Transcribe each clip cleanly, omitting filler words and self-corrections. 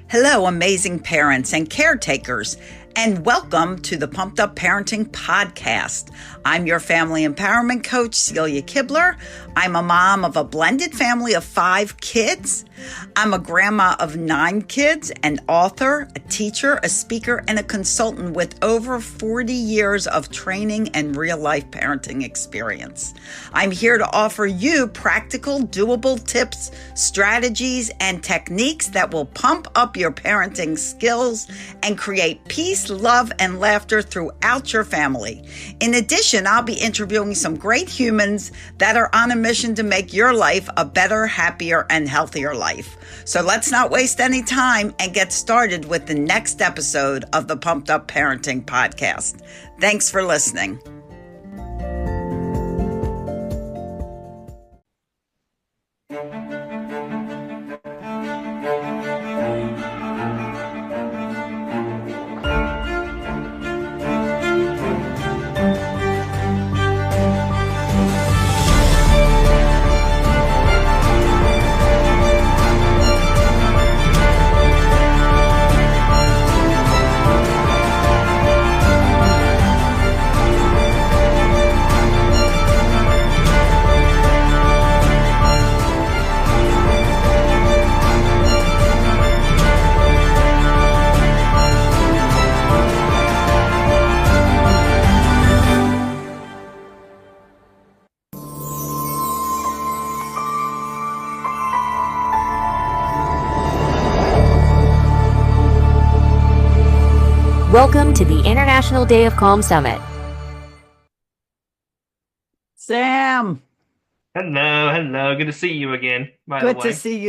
Hello, amazing parents and caretakers, and welcome to the Pumped Up Parenting Podcast. I'm your family empowerment coach, Celia Kibler. I'm a mom of a blended family of 5 kids. I'm a grandma of 9 kids, an author, a teacher, a speaker, and a consultant with over 40 years of training and real-life parenting experience. I'm here to offer you practical, doable tips, strategies, and techniques that will pump up your parenting skills and create peace, love, and laughter throughout your family. In addition, I'll be interviewing some great humans that are on a mission to make your life a better, happier, and healthier life. So let's not waste any time and get started with the next episode of the Pumped Up Parenting Podcast. Thanks for listening. Welcome to the International Day of Calm Summit. Sam. Hello. Good to see you again, by the way. Good to see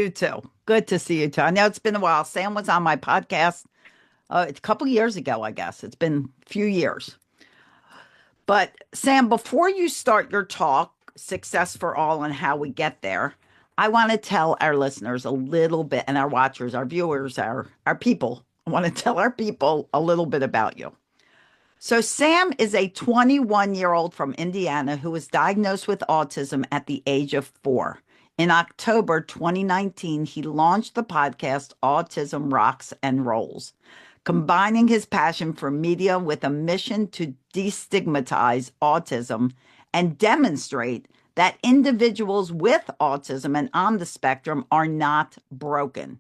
you too. I know it's been a while. Sam was on my podcast a couple years ago, I guess. It's been a few years. But Sam, before you start your talk, Success for All and how we get there, I want to tell our listeners a little bit, and our watchers, our viewers, our people, I want to tell our people a little bit about you. So Sam is a 21-year-old from Indiana who was diagnosed with autism at the age of 4. In October 2019, he launched the podcast Autism Rocks and Rolls, combining his passion for media with a mission to destigmatize autism and demonstrate that individuals with autism and on the spectrum are not broken.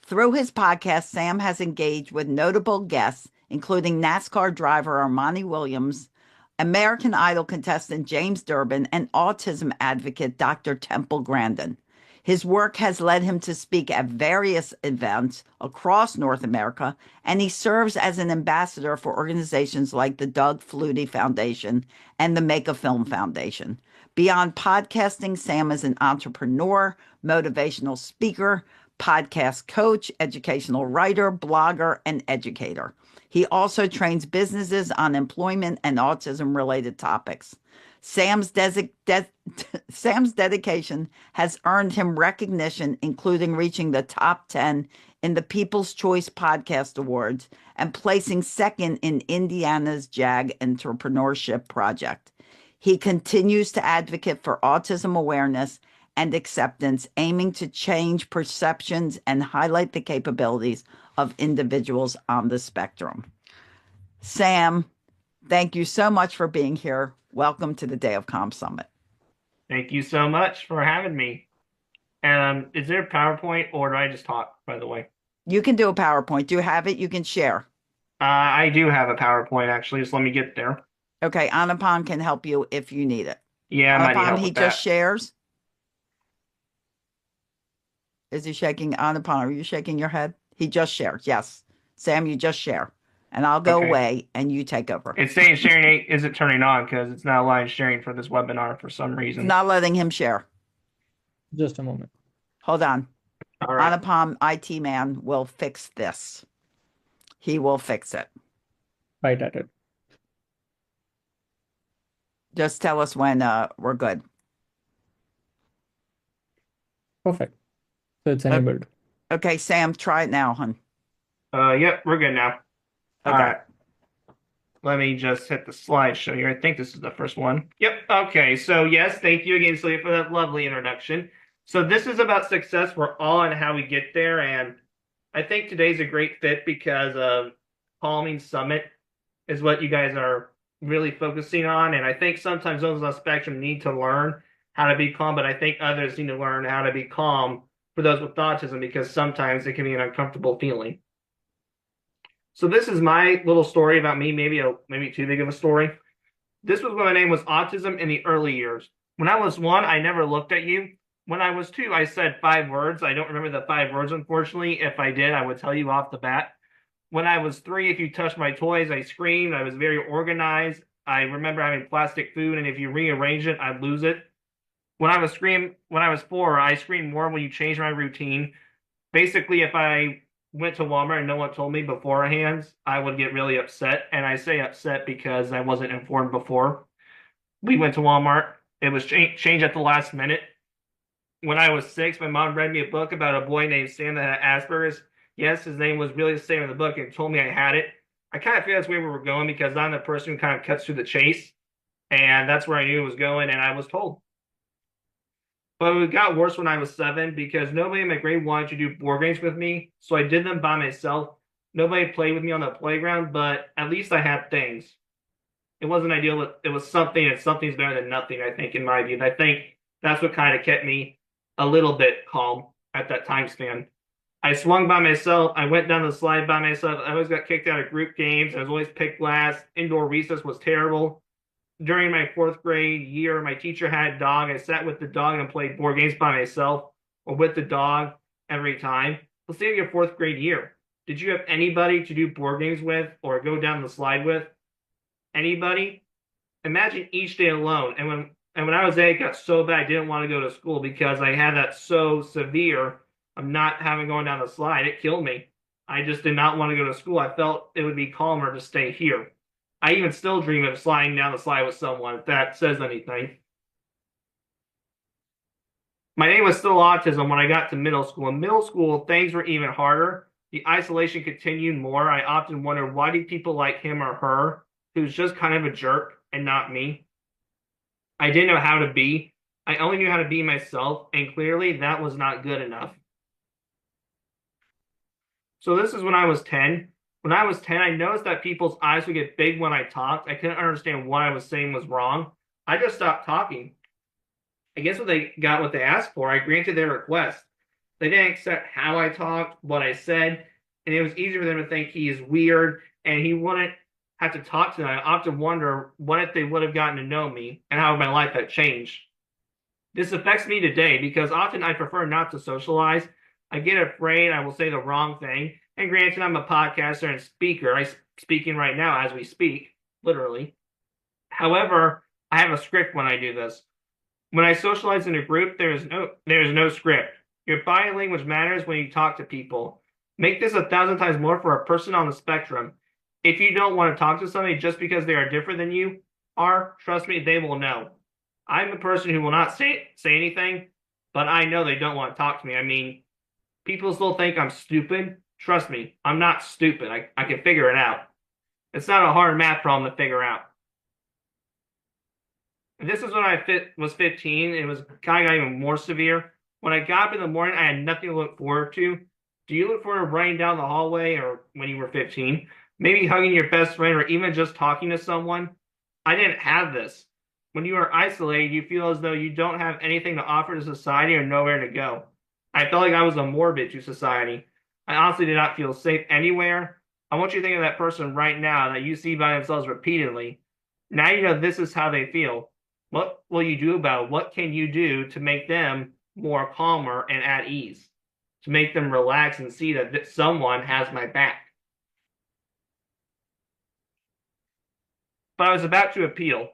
Through his podcast, Sam has engaged with notable guests, including NASCAR driver Armani Williams, American Idol contestant James Durbin, and autism advocate Dr. Temple Grandin. His work has led him to speak at various events across North America, and he serves as an ambassador for organizations like the Doug Flutie Foundation and the Make a Film Foundation. Beyond podcasting, Sam is an entrepreneur, motivational speaker, podcast coach, educational writer, blogger, and educator. He also trains businesses on employment and autism-related topics. Sam's dedication has earned him recognition, including reaching the top 10 in the People's Choice Podcast Awards and placing second in Indiana's JAG Entrepreneurship Project. He continues to advocate for autism awareness and acceptance, aiming to change perceptions and highlight the capabilities of individuals on the spectrum. Sam, thank you so much for being here. Welcome to the Day of Calm Summit. Thank you so much for having me. Is there a PowerPoint or do I just talk, by the way? You can do a PowerPoint. Do you have it? You can share. I do have a PowerPoint, actually. Just let me get there. Okay, Anupam can help you if you need it. Yeah, I might Anupam, help he with just that. shares. Is he shaking? Anupam, are you shaking your head? He just shared. Yes. Sam, you just share. And I'll go away and you take over. It's saying sharing isn't turning on because it's not allowing sharing for this webinar for some reason. It's not letting him share. Just a moment. Hold on. All right. Anupam, IT man, will fix this. He will fix it. Right at it. Just tell us when we're good. Perfect. So it's enabled. Okay, Sam, try it now, hon. Yep, we're good now. Okay. All right. Let me just hit the slideshow here. I think this is the first one. Yep. Okay. So yes, thank you again, Celia, for that lovely introduction. So this is about success for all and how we get there. And I think today's a great fit because Calming Summit is what you guys are really focusing on. And I think sometimes those on the spectrum need to learn how to be calm, but I think others need to learn how to be calm for those with autism because sometimes it can be an uncomfortable feeling. So this is my little story about me, maybe too big of a story. This was when my name was Autism in the early years. When I was 1, I never looked at you. When I was 2, I said 5 words. I don't remember the 5 words, unfortunately. If I did, I would tell you off the bat. When I was 3, if you touched my toys, I screamed. I was very organized. I remember having plastic food, and if you rearrange it, I'd lose it. When I was 4, I screamed more when you changed my routine. Basically, if I went to Walmart and no one told me beforehand, I would get really upset. And I say upset because I wasn't informed before. We went to Walmart. It was changed at the last minute. When I was 6, my mom read me a book about a boy named Sam that had Asperger's. Yes, his name was really the same in the book and told me I had it. I kind of feel that's where we were going because I'm the person who kind of cuts through the chase. And that's where I knew it was going, and I was told. But it got worse when I was 7 because nobody in my grade wanted to do board games with me. So I did them by myself. Nobody played with me on the playground, but at least I had things. It wasn't ideal, but it was something, and something's better than nothing, I think, in my view. And I think that's what kind of kept me a little bit calm at that time span. I swung by myself. I went down the slide by myself. I always got kicked out of group games. I was always picked last. Indoor recess was terrible. During my 4th grade year, my teacher had a dog. I sat with the dog and played board games by myself or with the dog every time. Let's say your 4th grade year. Did you have anybody to do board games with or go down the slide with? Anybody? Imagine each day alone. And when I was 8, it got so bad I didn't want to go to school because I had that so severe of not having going down the slide. It killed me. I just did not want to go to school. I felt it would be calmer to stay here. I even still dream of sliding down the slide with someone, if that says anything. My name was still Autism when I got to middle school. In middle school, things were even harder. The isolation continued more. I often wondered, why do people like him or her, who's just kind of a jerk, and not me? I didn't know how to be. I only knew how to be myself, and clearly that was not good enough. So this is when I was 10. When I was 10, I noticed that people's eyes would get big when I talked. I couldn't understand what I was saying was wrong. I just stopped talking. I guess what they got what they asked for. I granted their request. They didn't accept how I talked, what I said, and it was easier for them to think he is weird and he wouldn't have to talk to them. I often wonder what if they would have gotten to know me and how my life had changed. This affects me today because often I prefer not to socialize. I get afraid I will say the wrong thing. And granted, I'm a podcaster and speaker. I'm speaking right now as we speak, literally. However, I have a script when I do this. When I socialize in a group, there is no script. Your body language matters when you talk to people. Make this 1,000 times more for a person on the spectrum. If you don't want to talk to somebody just because they are different than you are, trust me, they will know. I'm a person who will not say anything, but I know they don't want to talk to me. I mean, people still think I'm stupid. Trust me, I'm not stupid. I can figure it out. It's not a hard math problem to figure out. And this is when I was 15. It was kind of got even more severe. When I got up in the morning, I had nothing to look forward to. Do you look forward to running down the hallway or when you were 15? Maybe hugging your best friend or even just talking to someone? I didn't have this. When you are isolated, you feel as though you don't have anything to offer to society or nowhere to go. I felt like I was a morbid to society. I honestly did not feel safe anywhere. I want you to think of that person right now that you see by themselves repeatedly. Now you know this is how they feel. What will you do about it? What can you do to make them more calmer and at ease? To make them relax and see that someone has my back. But I was about to appear.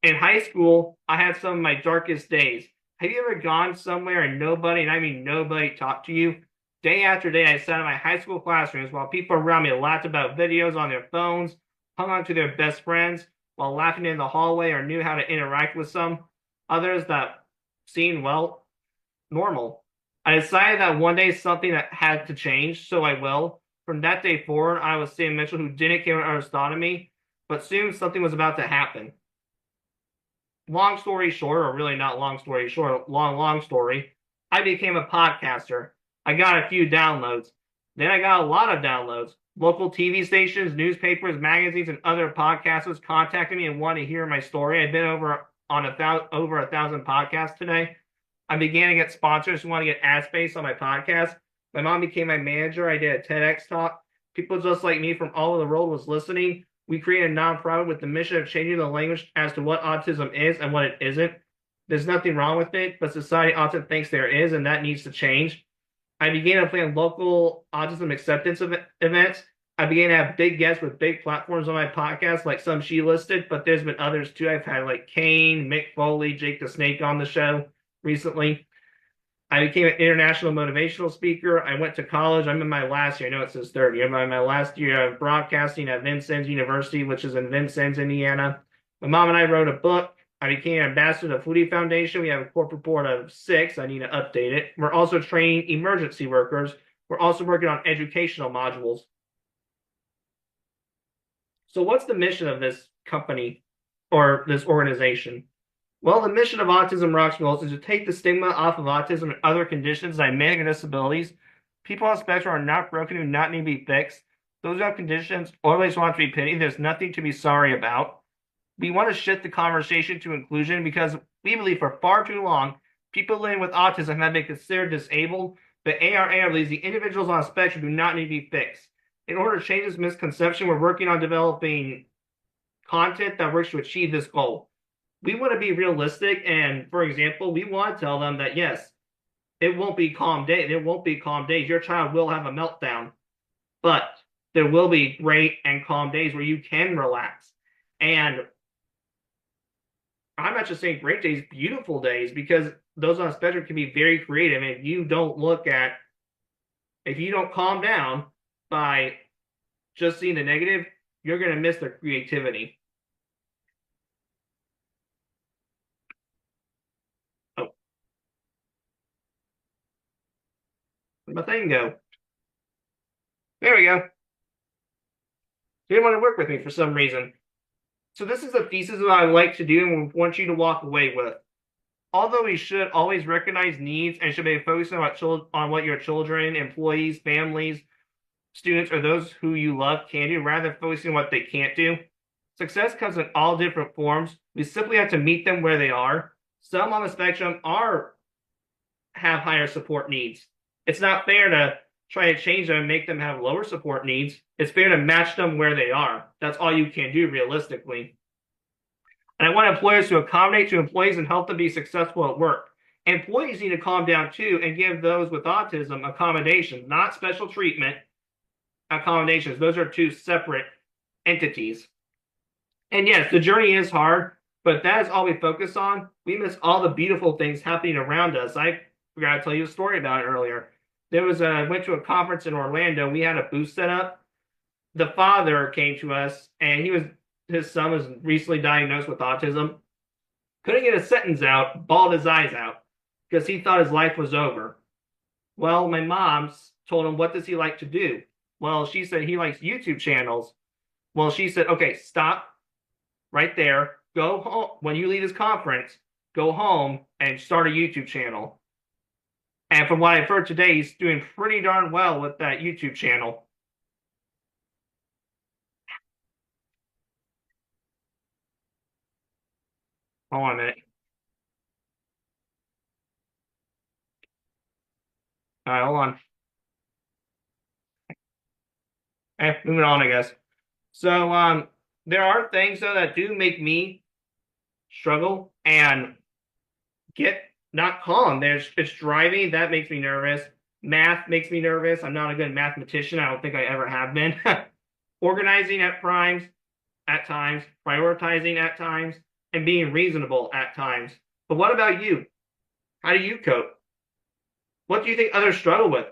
In high school, I had some of my darkest days. Have you ever gone somewhere and nobody, and I mean nobody, talked to you? Day after day, I sat in my high school classrooms while people around me laughed about videos on their phones, hung on to their best friends, while laughing in the hallway or knew how to interact with some. Others that seemed, well, normal. I decided that one day something that had to change, so I will. From that day forward, I was Sam Mitchell who didn't care what others thought of me, but soon something was about to happen. Long story short, or really not long story short, long story, I became a podcaster. I got a few downloads. Then I got a lot of downloads. Local TV stations, newspapers, magazines, and other podcasters contacted me and wanted to hear my story. I've been over over 1,000 podcasts today. I began to get sponsors who want to get ad space on my podcast. My mom became my manager. I did a TEDx talk. People just like me from all over the world was listening. We created a nonprofit with the mission of changing the language as to what autism is and what it isn't. There's nothing wrong with it, but society often thinks there is, and that needs to change. I began to plan local autism acceptance events. I began to have big guests with big platforms on my podcast, like some she listed, but there's been others too. I've had like Kane, Mick Foley, Jake the Snake on the show recently. I became an international motivational speaker. I went to college. I'm in my last year. I know it says third year, but I'm in my last year of broadcasting at Vincennes University, which is in Vincennes, Indiana. My mom and I wrote a book. I became an ambassador to the Flutie Foundation. We have a corporate board of 6. I need to update it. We're also training emergency workers. We're also working on educational modules. So what's the mission of this company or this organization? Well, the mission of Autism Rocks and Rolls is to take the stigma off of autism and other conditions like medical disabilities. People on the spectrum are not broken and do not need to be fixed. Those who have conditions always want to be pitied. There's nothing to be sorry about. We want to shift the conversation to inclusion because we believe for far too long, people living with autism have been considered disabled, but ARA believes the individuals on the spectrum do not need to be fixed. In order to change this misconception, we're working on developing content that works to achieve this goal. We want to be realistic, and for example, we want to tell them that yes, it won't be calm days. There won't be calm days. Your child will have a meltdown, but there will be great and calm days where you can relax. And I'm not just saying great days, beautiful days, because those on the spectrum can be very creative. And if you don't calm down by just seeing the negative, you're going to miss their creativity. Oh. Where'd my thing go? There we go. Didn't want to work with me for some reason. So this is a thesis that I like to do and want you to walk away with. Although we should always recognize needs and should be focusing on what your children, employees, families, students, or those who you love can do, rather than focusing on what they can't do. Success comes in all different forms. We simply have to meet them where they are. Some on the spectrum have higher support needs. It's not fair to try to change them and make them have lower support needs. It's fair to match them where they are. That's all you can do realistically. And I want employers to accommodate to employees and help them be successful at work. Employees need to calm down too and give those with autism accommodations, not special treatment, accommodations. Those are two separate entities. And yes, the journey is hard, but that is all we focus on. We miss all the beautiful things happening around us. I forgot to tell you a story about it earlier. I went to a conference in Orlando. We had a booth set up. The father came to us, and his son was recently diagnosed with autism. Couldn't get a sentence out, bawled his eyes out, because he thought his life was over. Well, my mom told him, what does he like to do? Well, she said he likes YouTube channels. Well, she said, okay, stop right there. Go home. When you leave this conference, go home and start a YouTube channel. And from what I've heard today, he's doing pretty darn well with that YouTube channel. Hold on a minute. All right, hold on. Moving on, I guess. So, there are things though that do make me struggle and get not calm. It's driving, that makes me nervous. Math makes me nervous. I'm not a good mathematician. I don't think I ever have been. Organizing at times, prioritizing at times, and being reasonable at times. But what about you? How do you cope? What do you think others struggle with?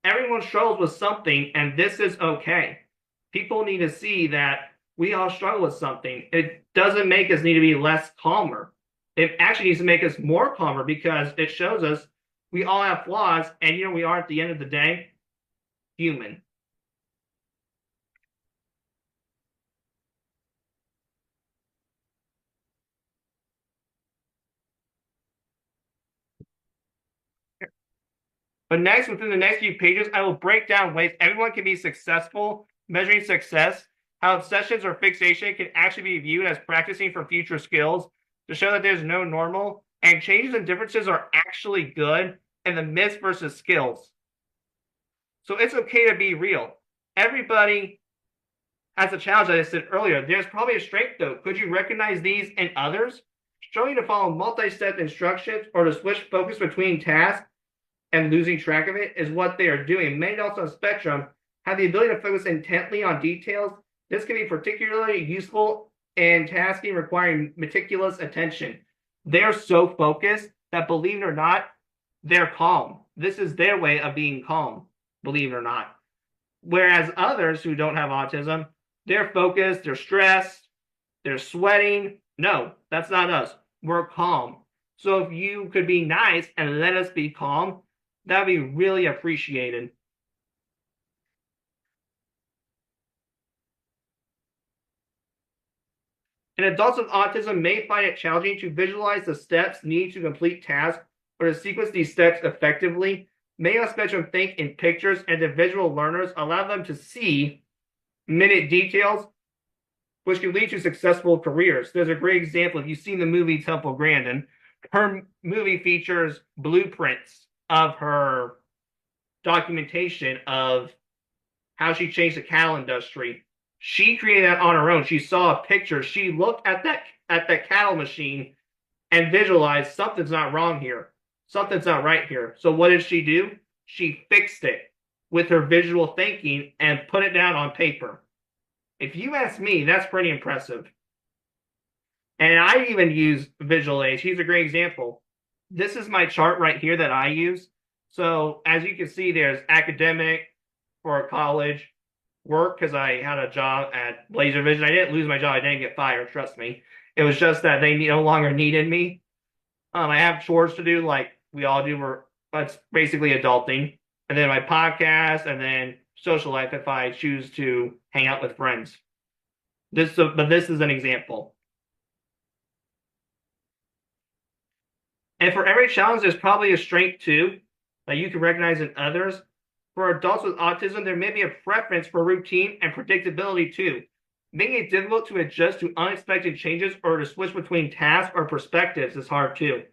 Everyone struggles with something, and this is okay. People need to see that we all struggle with something. It doesn't make us need to be less calmer. It actually needs to make us more calmer because it shows us we all have flaws, and we are at the end of the day human. But next, within the next few pages, I will break down ways everyone can be successful, measuring success, how obsessions or fixation can actually be viewed as practicing for future skills, to show that there's no normal, and changes and differences are actually good, and the myths versus skills. So it's okay to be real. Everybody has a challenge, as I said earlier. There's probably a strength, though. Could you recognize these in others? Struggling to follow multi-step instructions or to switch focus between tasks and losing track of it is what they are doing. Many adults on the spectrum have the ability to focus intently on details. This can be particularly useful in tasking requiring meticulous attention. They're so focused that, believe it or not, they're calm. This is their way of being calm, believe it or not. Whereas others who don't have autism, they're focused, they're stressed, they're sweating. No, that's not us. We're calm. So if you could be nice and let us be calm, that would be really appreciated. And adults with autism may find it challenging to visualize the steps needed to complete tasks or to sequence these steps effectively. Many on the spectrum think in pictures, and the visual learners allow them to see minute details, which can lead to successful careers. There's a great example. If you've seen the movie Temple Grandin, her movie features blueprints of her documentation of how she changed the cattle industry. She created that on her own. She saw a picture. She looked at that cattle machine and visualized something's not wrong here. Something's not right here. So what did she do? She fixed it with her visual thinking and put it down on paper. If you ask me, that's pretty impressive. And I even use visual aids. Here's a great example. This is my chart right here that I use. So as you can see, there's academic for college, work because I had a job at Laser Vision. I didn't lose my job. I didn't get fired. Trust me. It was just that they no longer needed me. I have chores to do like we all do. That's basically adulting. And then my podcast and then social life if I choose to hang out with friends. But this is an example. And for every challenge, there's probably a strength too that you can recognize in others. For adults with autism, there may be a preference for routine and predictability too, making it difficult to adjust to unexpected changes or to switch between tasks or perspectives is hard too.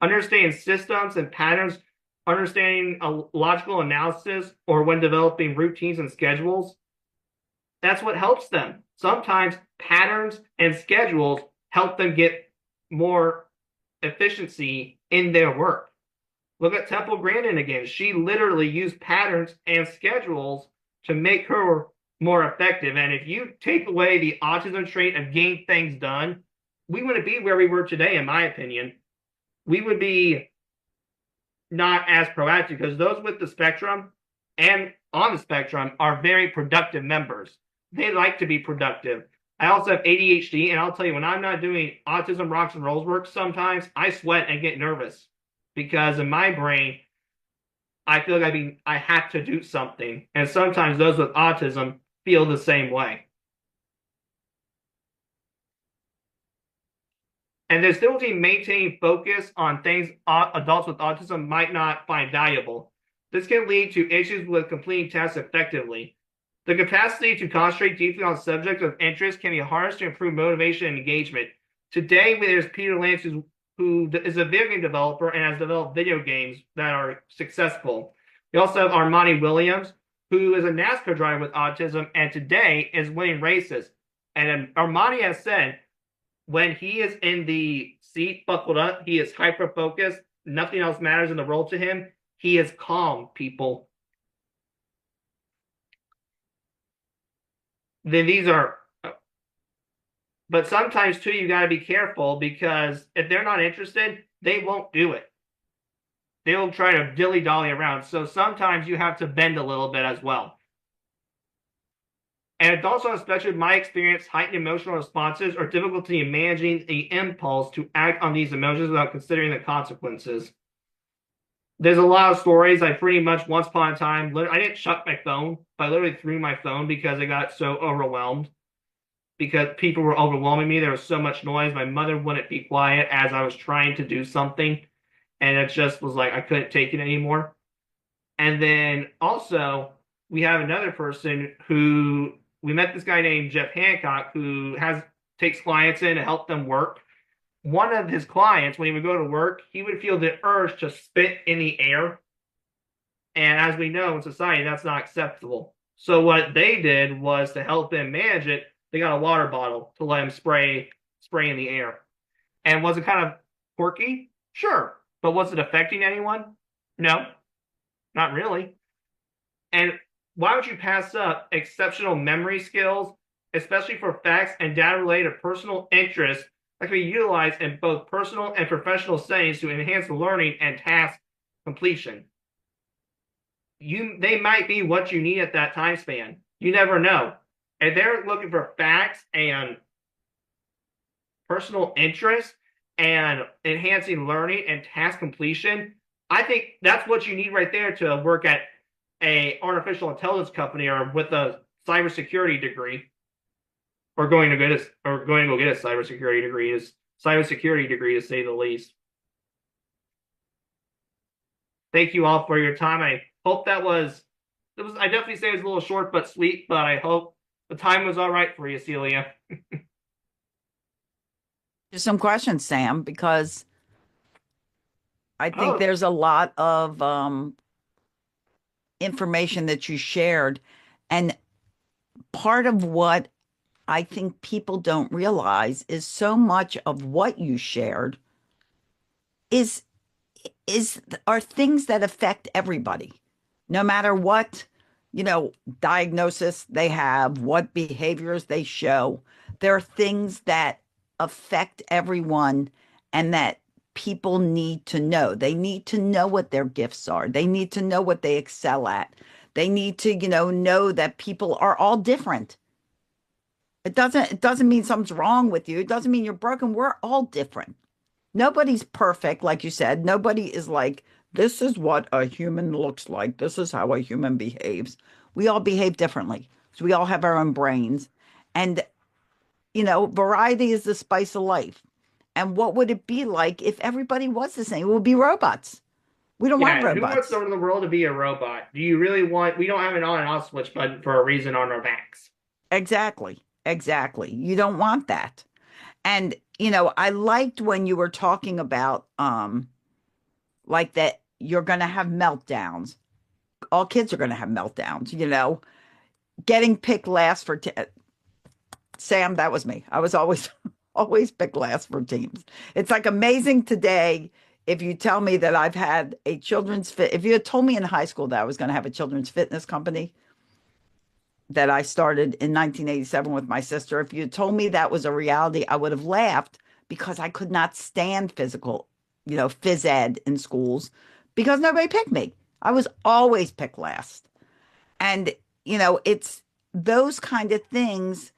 Understanding systems and patterns, understanding a logical analysis, or when developing routines and schedules, that's what helps them. Sometimes patterns and schedules help them get more efficiency in their work. Look at Temple Grandin again. She literally used patterns and schedules to make her more effective. And if you take away the autism trait of getting things done, we wouldn't be where we were today, in my opinion. We would be not as proactive because those with the spectrum and on the spectrum are very productive members. They like to be productive. I also have ADHD, and I'll tell you, when I'm not doing Autism Rocks and Rolls work, sometimes I sweat and get nervous because in my brain, I feel like I have to do something. And sometimes those with autism feel the same way. And there's difficulty maintaining focus on things adults with autism might not find valuable. This can lead to issues with completing tasks effectively. The capacity to concentrate deeply on subjects of interest can be hardest to improve motivation and engagement. Today, there's Peter Lance, who is a video game developer and has developed video games that are successful. We also have Armani Williams, who is a NASCAR driver with autism and today is winning races. And Armani has said, when he is in the seat buckled up, he is hyper-focused. Nothing else matters in the world to him. He is calm, people. Then these are, but sometimes too, you got to be careful because if they're not interested, they won't do it. They'll try to dilly-dally around. So sometimes you have to bend a little bit as well. And adults on the spectrum might experience heightened emotional responses or difficulty in managing the impulse to act on these emotions without considering the consequences. There's a lot of stories. I pretty much, once upon a time, I didn't shut my phone. I literally threw my phone because I got so overwhelmed. Because people were overwhelming me. There was so much noise. My mother wouldn't be quiet as I was trying to do something. And it just was like I couldn't take it anymore. And then also we have another person who we met this guy named Jeff Hancock who takes clients in to help them work. One of his clients, when he would go to work, he would feel the urge to spit in the air. And as we know in society, that's not acceptable. So what they did was to help him manage it, they got a water bottle to let him spray in the air. And was it kind of quirky? Sure. But was it affecting anyone? No, not really. And why would you pass up exceptional memory skills, especially for facts and data related personal interests that can be utilized in both personal and professional settings to enhance learning and task completion? They might be what you need at that time span. You never know. And they're looking for facts and personal interest and enhancing learning and task completion. I think that's what you need right there to work at a artificial intelligence company or with a cybersecurity degree, or going to go get a cybersecurity degree, to say the least. Thank you all for your time. I hope I definitely say it was a little short but sweet, but I hope the time was all right for you, Celia. Just some questions, Sam, because I think there's a lot of information that you shared. And part of what I think people don't realize is so much of what you shared is are things that affect everybody, no matter what, diagnosis they have, what behaviors they show. There are things that affect everyone and that people need to know. They need to know what their gifts are. They need to know what they excel at. They need to, know that people are all different. It doesn't mean something's wrong with you. It doesn't mean you're broken. We're all different. Nobody's perfect, like you said. Nobody is like, this is what a human looks like. This is how a human behaves. We all behave differently. So we all have our own brains. And, variety is the spice of life. And what would it be like if everybody was the same? It would be robots. We don't want Who wants robots. someone in the world to be a robot? Do you really want? We don't have an on and off switch button for a reason on our backs. Exactly. You don't want that. And, I liked when you were talking about like that you're going to have meltdowns. All kids are going to have meltdowns. Getting picked last for Sam, that was me. I was always always picked last for teams. It's like amazing today if you tell me that I've had a if you had told me in high school that I was going to have a children's fitness company that I started in 1987 with my sister, if you told me that was a reality, I would have laughed because I could not stand phys ed in schools because nobody picked me. I was always picked last. And, it's those kind of things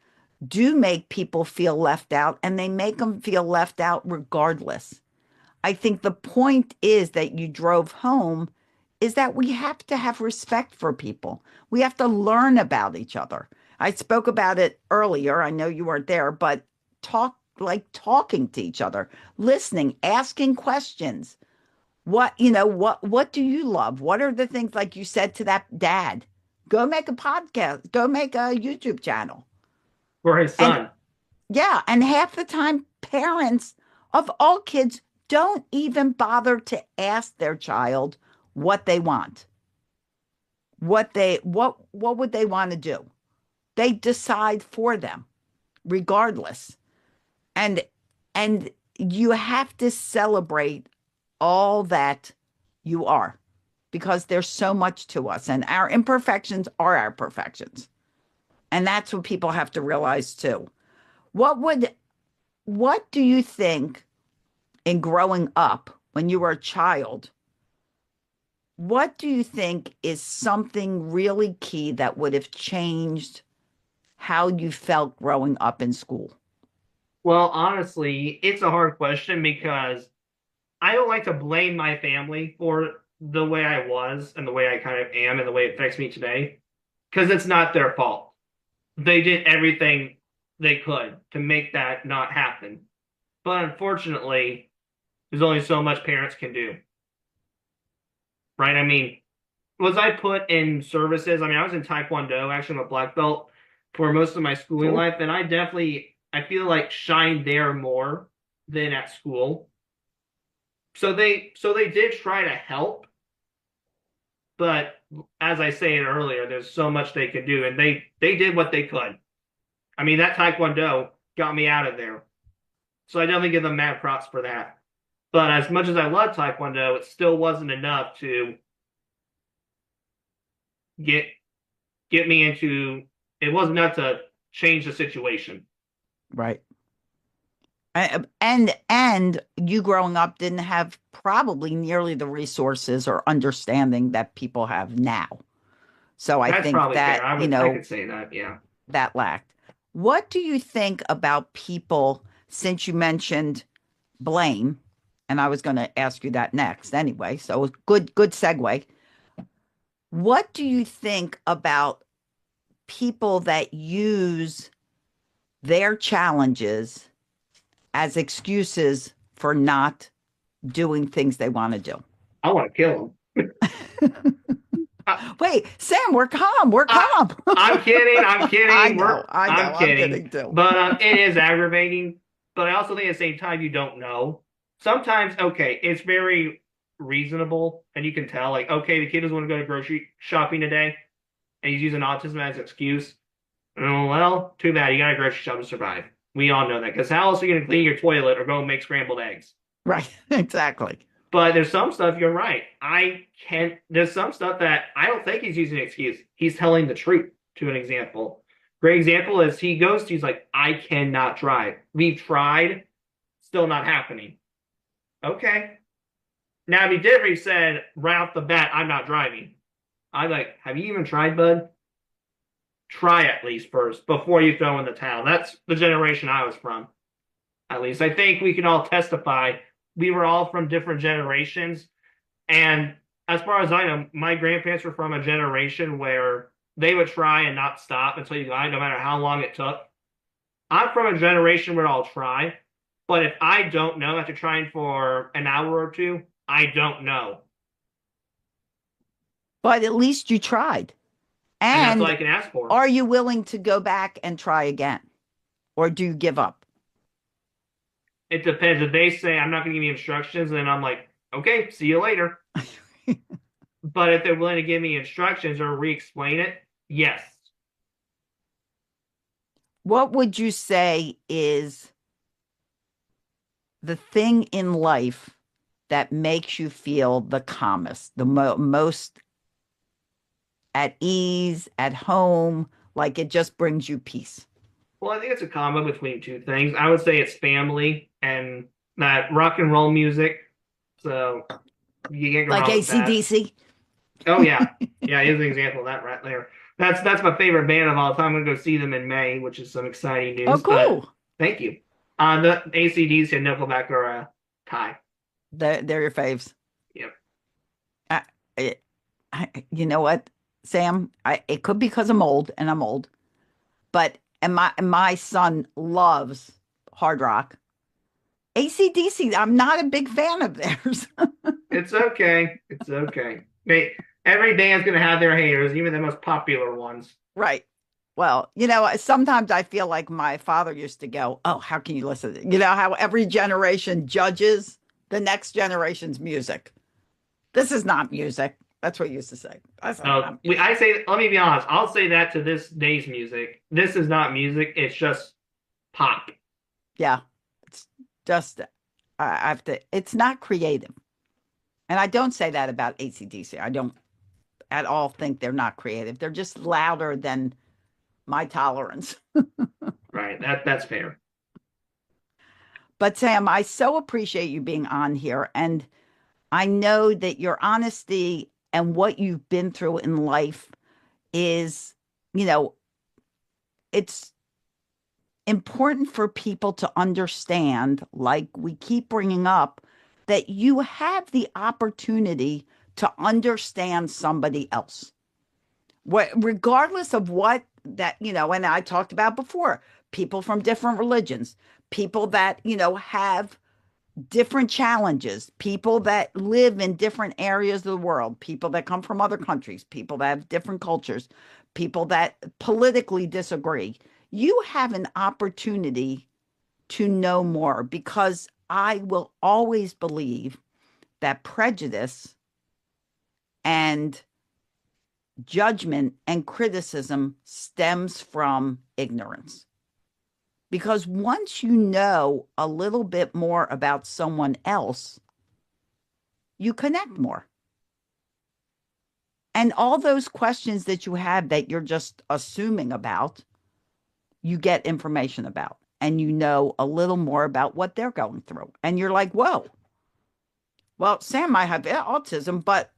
do make people feel left out, and they make them feel left out regardless. I think the point is that you drove home is that we have to have respect for people. We have to learn about each other. I spoke about it earlier. I know you weren't there, but talking to each other, listening, asking questions. What do you love? What are the things, like you said to that dad? Go make a podcast, go make a YouTube channel. For his son. And half the time parents of all kids don't even bother to ask their child what they want. What would they want to do? They decide for them regardless. And you have to celebrate all that you are, because there's so much to us, and our imperfections are our perfections. And that's what people have to realize too. What do you think in growing up when you were a child? What do you think is something really key that would have changed how you felt growing up in school? Well, honestly, it's a hard question because I don't like to blame my family for the way I was and the way I kind of am and the way it affects me today, because it's not their fault. They did everything they could to make that not happen. But unfortunately, there's only so much parents can do. Right? I mean, was I put in services. I mean, I was in Taekwondo, actually, I'm a black belt for most of my schooling Cool. life, and I feel like shined there more than at school. So they did try to help, but as I said earlier, there's so much they could do, and they did what they could. I mean, that Taekwondo got me out of there, so I definitely give them mad props for that. But as much as I love Taekwondo, it still wasn't enough to get get me into. It wasn't enough to change the situation. Right. And you growing up didn't have probably nearly the resources or understanding that people have now. So I That's think probably fair. that, I could say that. Yeah. that lacked. What do you think about people, since you mentioned blame, and I was going to ask you that next anyway, so good segue. What do you think about people that use their challenges as excuses for not doing things they want to do? I want to kill him. Wait, Sam, we're calm. We're calm. I'm kidding. I'm kidding. I know. I'm I'm kidding. kidding too. But it is aggravating. But I also think at the same time you don't know. Sometimes, okay, it's very reasonable, and you can tell, like, okay, the kid doesn't want to go to grocery shopping today, and he's using autism as an excuse. Oh, well, too bad. You got to grocery shop to survive. We all know that. Because how else are you going to clean your toilet or go and make scrambled eggs? Right, exactly. But there's some stuff, you're right. There's some stuff that I don't think he's using an excuse. He's telling the truth, to an example. Great example is he's like, I cannot drive. We've tried, still not happening. Okay. Now, if he did, he said right off the bat, I'm not driving. I'm like, have you even tried, bud? Try at least first before you throw in the towel. That's the generation I was from. At least I think we can all testify. We were all from different generations. And as far as I know, my grandparents were from a generation where they would try and not stop until you died, no matter how long it took. I'm from a generation where I'll try, but if I don't know after trying for an hour or two, I don't know. But at least you tried. And that's all And I can ask for. are you willing to go back and try again? Or do you give up? It depends. If they say I'm not going to give you instructions, then I'm like, okay, see you later. But if they're willing to give me instructions or re-explain it, yes. What would you say is the thing in life that makes you feel the calmest, the most at ease, at home, like it just brings you peace? Well, I think it's a combo between two things. I would say it's family and that rock and roll music. So you can't go Like wrong with that. AC/DC? Oh yeah, yeah. Here's an example of that right there. That's my favorite band of all time. I'm gonna go see them in May, which is some exciting news. Oh, cool. But thank you. The AC/DC and Nickelback are a tie. They're your faves. Yep. I, you know what, Sam? It could be because I'm old, and I'm old, but my son loves hard rock. AC/DC, I'm not a big fan of theirs. It's okay. It's okay. Every band's gonna have their haters, even the most popular ones. Right. Well, sometimes I feel like my father used to go, "Oh, how can you listen?" You know how every generation judges the next generation's music. This is not music. That's what he used to say. That's not music. I say, let me be honest. I'll say that to this day's music. This is not music. It's just pop. Yeah. It's just, I have to, it's not creative. And I don't say that about AC/DC. I don't at all think they're not creative. They're just louder than my tolerance. Right. That's fair. But Sam, I so appreciate you being on here. And I know that your honesty and what you've been through in life is, it's important for people to understand, like we keep bringing up, that you have the opportunity to understand somebody else. Regardless of what that, and I talked about before, people from different religions, people that, have different challenges, people that live in different areas of the world, people that come from other countries, people that have different cultures, people that politically disagree. You have an opportunity to know more, because I will always believe that prejudice and judgment and criticism stems from ignorance. Because once you know a little bit more about someone else, you connect more. And all those questions that you have that you're just assuming about, you get information about, and you know a little more about what they're going through. And you're like, whoa, well, Sam might have autism, but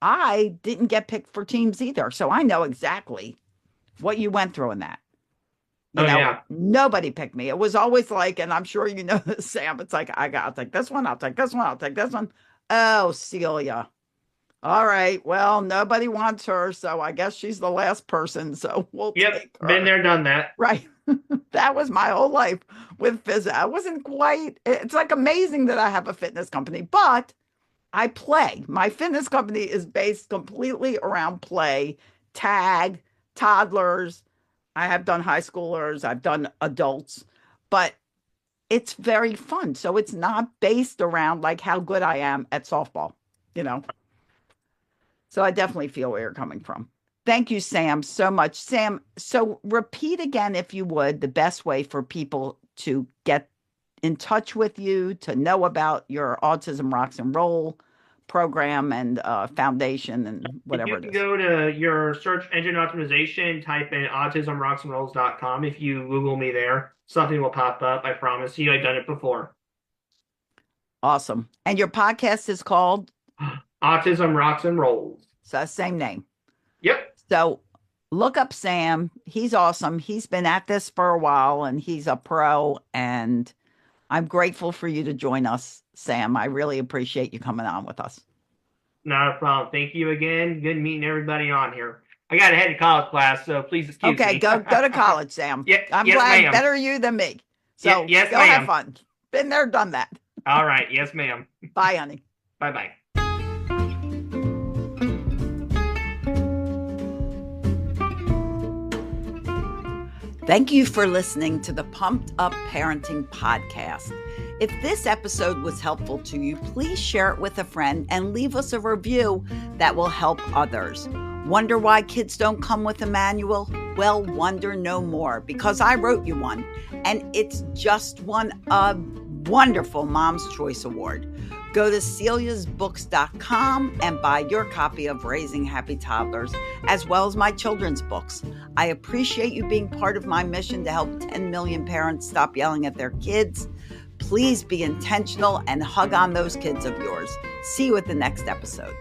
I didn't get picked for teams either. So I know exactly what you went through in that. Yeah. Nobody picked me. It was always like, and I'm sure you know this, Sam, it's like, I'll take this one, I'll take this one, I'll take this one. Oh, Celia. All right. Well, nobody wants her, so I guess she's the last person. So we'll take her. Been there, done that. Right. That was my whole life with phys. I wasn't quite, it's like amazing that I have a fitness company, but I play. My fitness company is based completely around play, tag, toddlers. I have done high schoolers, I've done adults, but it's very fun. So it's not based around like how good I am at softball, So I definitely feel where you're coming from. Thank you, Sam, so much. Sam, so repeat again, if you would, the best way for people to get in touch with you, to know about your Autism Rocks and Roll program and foundation and whatever you it can is. Go to your search engine optimization, type in autismrocksandrolls.com. If you Google me there, something will pop up. I promise you, I've done it before. Awesome. And your podcast is called? Autism Rocks and Rolls. So same name. Yep. So look up Sam. He's awesome. He's been at this for a while, and he's a pro, and I'm grateful for you to join us, Sam. I really appreciate you coming on with us. Not a problem. Thank you again. Good meeting everybody on here. I got to head to college class, so please excuse me. Okay, go to college, Sam. I'm glad. Ma'am. Better you than me. So yes, go ma'am. have fun. Been there, done that. All right. Yes, ma'am. Bye, honey. Bye-bye. Thank you for listening to the Pumped Up Parenting Podcast. If this episode was helpful to you, please share it with a friend and leave us a review that will help others. Wonder why kids don't come with a manual? Well, wonder no more, because I wrote you one, and it's just won a wonderful Mom's Choice Award. Go to celiasbooks.com and buy your copy of Raising Happy Toddlers, as well as my children's books. I appreciate you being part of my mission to help 10 million parents stop yelling at their kids. Please be intentional and hug on those kids of yours. See you at the next episode.